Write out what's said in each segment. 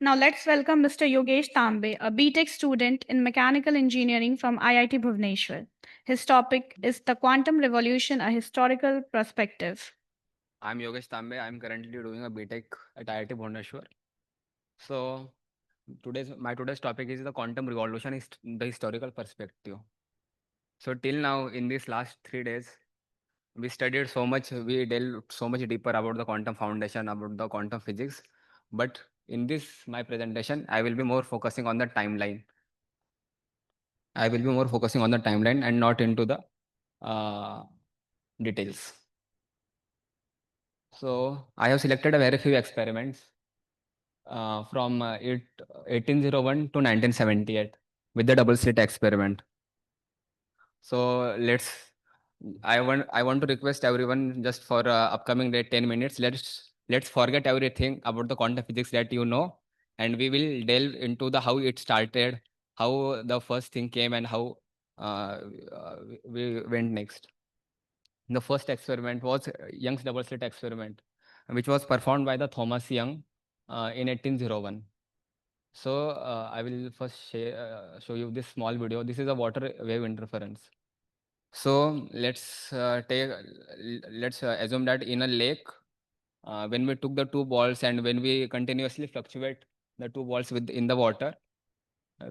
Now let's welcome Mr. Yogesh Tambe, a BTech student in mechanical engineering from IIT Bhubaneswar. His topic is the quantum revolution, a historical perspective. I'm Yogesh Tambe. I'm currently doing a BTech at IIT Bhubaneswar. So today's topic is the quantum revolution is the historical perspective. So till now, in these last 3 days, we studied so much, we delved so much deeper about the quantum foundation, about the quantum physics. But in this my presentation, I will be more focusing on the timeline. I will be more focusing on the timeline and not into the uh, details. So I have selected a very few experiments from 1801 to 1978 with the double slit experiment. So I want to request everyone just for upcoming day 10 minutes. Let's forget everything about the quantum physics that you know, and we will delve into the how it started, how the first thing came, and how uh, we went next. The first experiment was Young's double slit experiment, which was performed by the Thomas Young in 1801. So I will first show you this small video. This is a water wave interference. So let's assume that in a lake, when we took the two balls and when we continuously fluctuate the two balls in the water,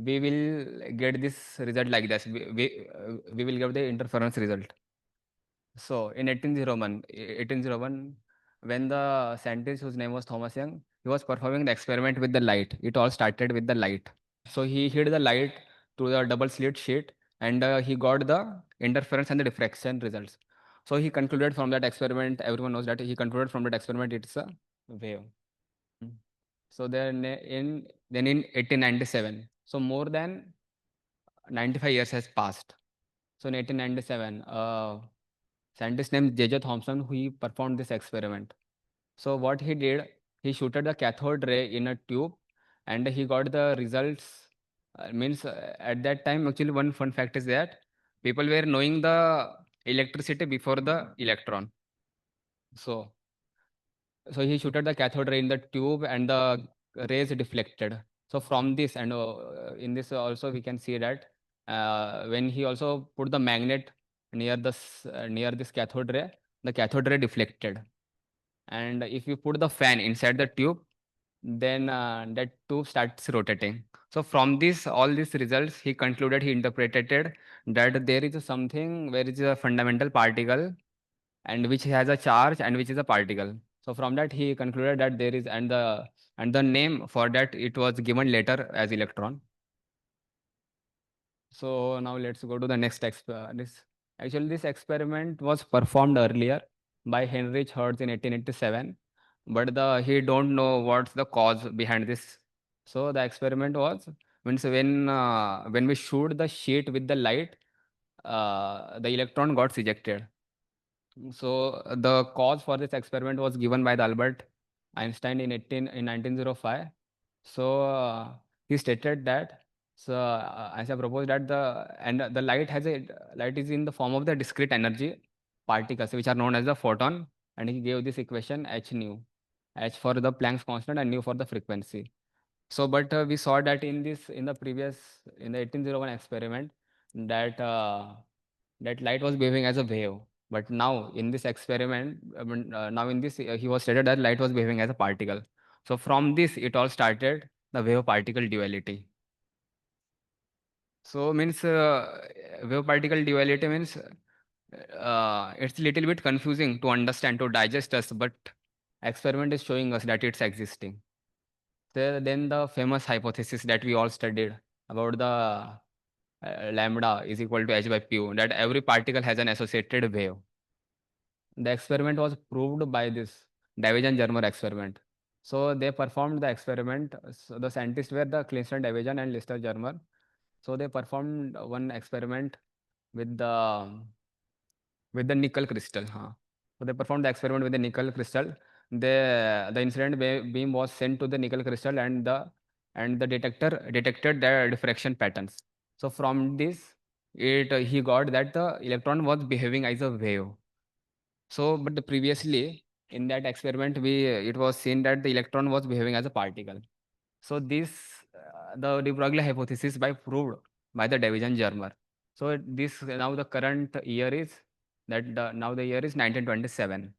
we will get this result like this. We will get the interference result. So in 1801, when the scientist whose name was Thomas Young, he was performing the experiment with the light. It all started with the light. So he hid the light to the double slit sheet and he got the interference and the diffraction results. So he concluded from that experiment, everyone knows that he concluded from that experiment it's a wave. So then in 1897, so more than 95 years has passed. So in 1897, scientist named J.J. Thomson, who he performed this experiment. So what he did, he shooted the cathode ray in a tube, and he got the results. Means at that time, actually, one fun fact is that people were knowing the electricity before the electron. So he shooted the cathode ray in the tube, and the rays deflected. So from this, and in this also we can see that when he also put the magnet near this cathode ray, the cathode ray deflected. And if you put the fan inside the tube, then that tube starts rotating. So from this all these results, he interpreted that there is something where is a fundamental particle and which has a charge and which is a particle. So from that he concluded that there is, and the name for that it was given later as electron. So now let's go to the next this actually this experiment was performed earlier by Heinrich Hertz in 1887, but the he don't know what's the cause behind this. So the experiment was, means when we shoot the sheet with the light, the electron got ejected. So the cause for this experiment was given by the Albert Einstein in 1905. So he stated that, so as I proposed that the light is in the form of the discrete energy particles which are known as the photon, and he gave this equation h nu, h for the Planck's constant and nu for the frequency. So but we saw that in the 1801 experiment that that light was behaving as a wave. But now in this experiment, now in this he was stated that light was behaving as a particle. So from this it all started the wave particle duality. So means wave particle duality means it's a little bit confusing to understand, to digest us, but experiment is showing us that it's existing. Then the famous hypothesis that we all studied about the lambda is equal to h by q, that every particle has an associated wave. The experiment was proved by this Division-Germer experiment. So they performed the experiment. So the scientists were the Kleinstein Division and Lister-Germer. So they performed one experiment with the nickel crystal. Huh? So they performed the experiment with the nickel crystal. The incident beam was sent to the nickel crystal, and the detector detected the diffraction patterns. So from this, it he got that the electron was behaving as a wave. So, but previously in that experiment, it was seen that the electron was behaving as a particle. So this the de Broglie hypothesis by proved by the division Germer. So this now the current year is now the year is 1927,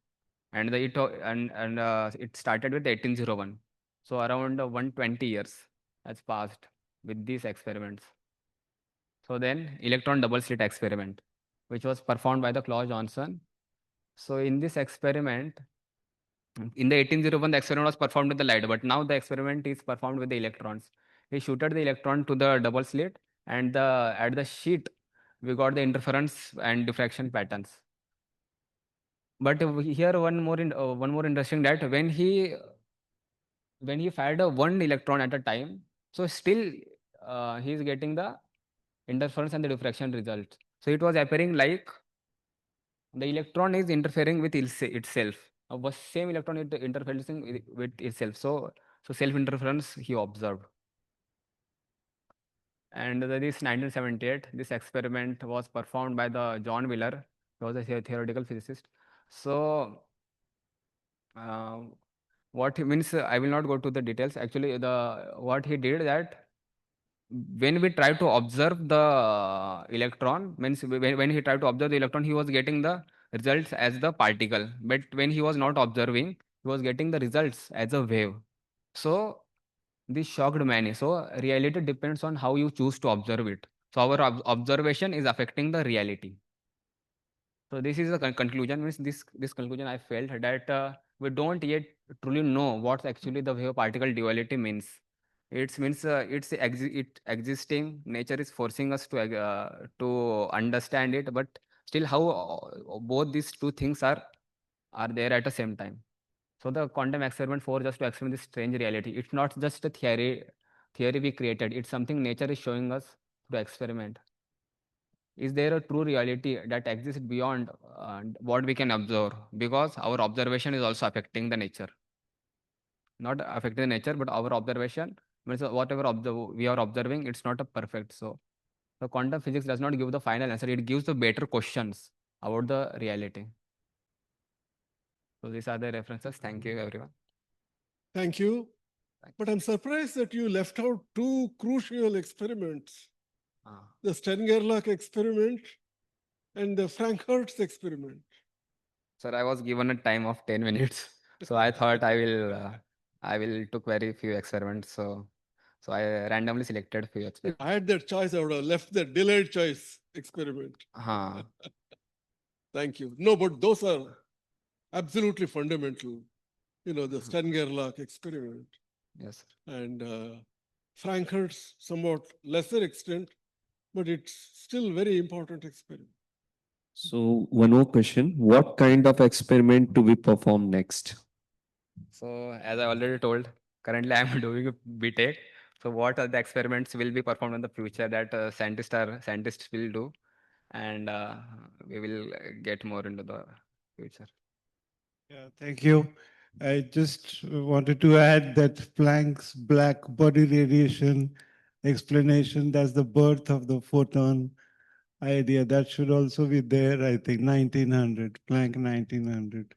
and it started with 1801. So around 120 years has passed with these experiments. So then electron double slit experiment, which was performed by the Claus Johnson. So in this experiment, in the 1801, the experiment was performed with the light, but now the experiment is performed with the electrons. He shooted the electron to the double slit, and at the sheet, we got the interference and diffraction patterns. But here one more interesting that when he fired a one electron at a time, so still he is getting the interference and the diffraction results. So it was appearing like the electron is interfering with itself. Was same electron interfering with itself. So self interference he observed. And this 1978, this experiment was performed by the John Wheeler. He was a theoretical physicist. So uh, what he means, I will not go to the details. Actually, the what he did that when we try to observe the electron, means when he tried to observe the electron, he was getting the results as the particle. But when he was not observing, he was getting the results as a wave. So this shocked many. So reality depends on how you choose to observe it. So our observation is affecting the reality. So this is the conclusion. Means this conclusion I felt that we don't yet truly know what actually the wave particle duality means. It means it existing. Nature is forcing us to understand it, but still how both these two things are there at the same time. So the quantum experiment for just to explain this strange reality. It's not just a theory we created. It's something nature is showing us to experiment. Is there a true reality that exists beyond what we can observe? Because our observation is also affecting the nature. Not affecting the nature, but our observation means whatever we are observing, it's not a perfect. So the quantum physics does not give the final answer. It gives the better questions about the reality. So these are the references. Thank you, everyone. Thank you. Thank But I'm surprised that you left out two crucial experiments, you. the Stern-Gerlach experiment and the Frank-Hertz experiment. Sir, I was given a time of 10 minutes. So I thought I will took very few experiments. So I randomly selected few If experiments. I had that choice, I would have left the delayed choice experiment. Huh. Thank you. No, but those are absolutely fundamental. The Mhm. Stern-Gerlach experiment Yes. and Frank-Hertz, somewhat lesser extent, but it's still very important experiment. So one more question. What kind of experiment do we perform next? So as I already told, currently I am doing a BTech. So what are the experiments will be performed in the future that scientists will do, and we will get more into the future. Yeah, thank you. I just wanted to add that Planck's black body radiation explanation, that's the birth of the photon idea. That should also be there, I think, 1900, Planck 1900.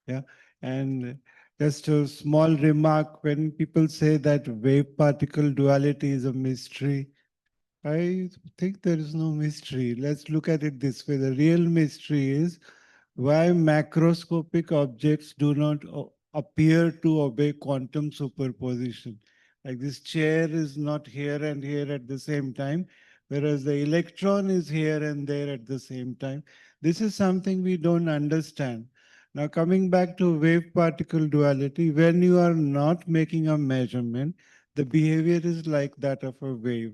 Yeah. And just a small remark, when people say that wave particle duality is a mystery, I think there is no mystery. Let's look at it this way. The real mystery is why macroscopic objects do not appear to obey quantum superposition. Like this chair is not here and here at the same time, whereas the electron is here and there at the same time. This is something we don't understand. Now, coming back to wave particle duality, when you are not making a measurement, the behavior is like that of a wave.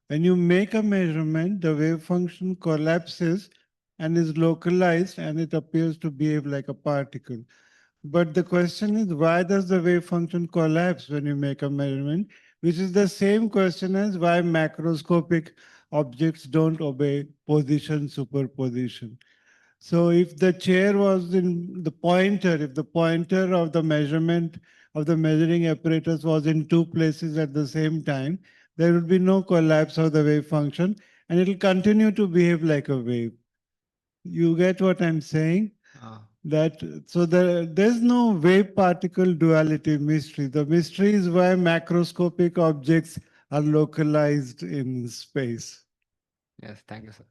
When you make a measurement, the wave function collapses and is localized and it appears to behave like a particle. But the question is, why does the wave function collapse when you make a measurement? Which is the same question as why macroscopic objects don't obey position superposition. So if the chair was in the pointer, if the pointer of the measurement of the measuring apparatus was in two places at the same time, there would be no collapse of the wave function and it will continue to behave like a wave. You get what I'm saying? Ah. So there's no wave particle duality mystery. The mystery is why macroscopic objects are localized in space. Yes, thank you, sir.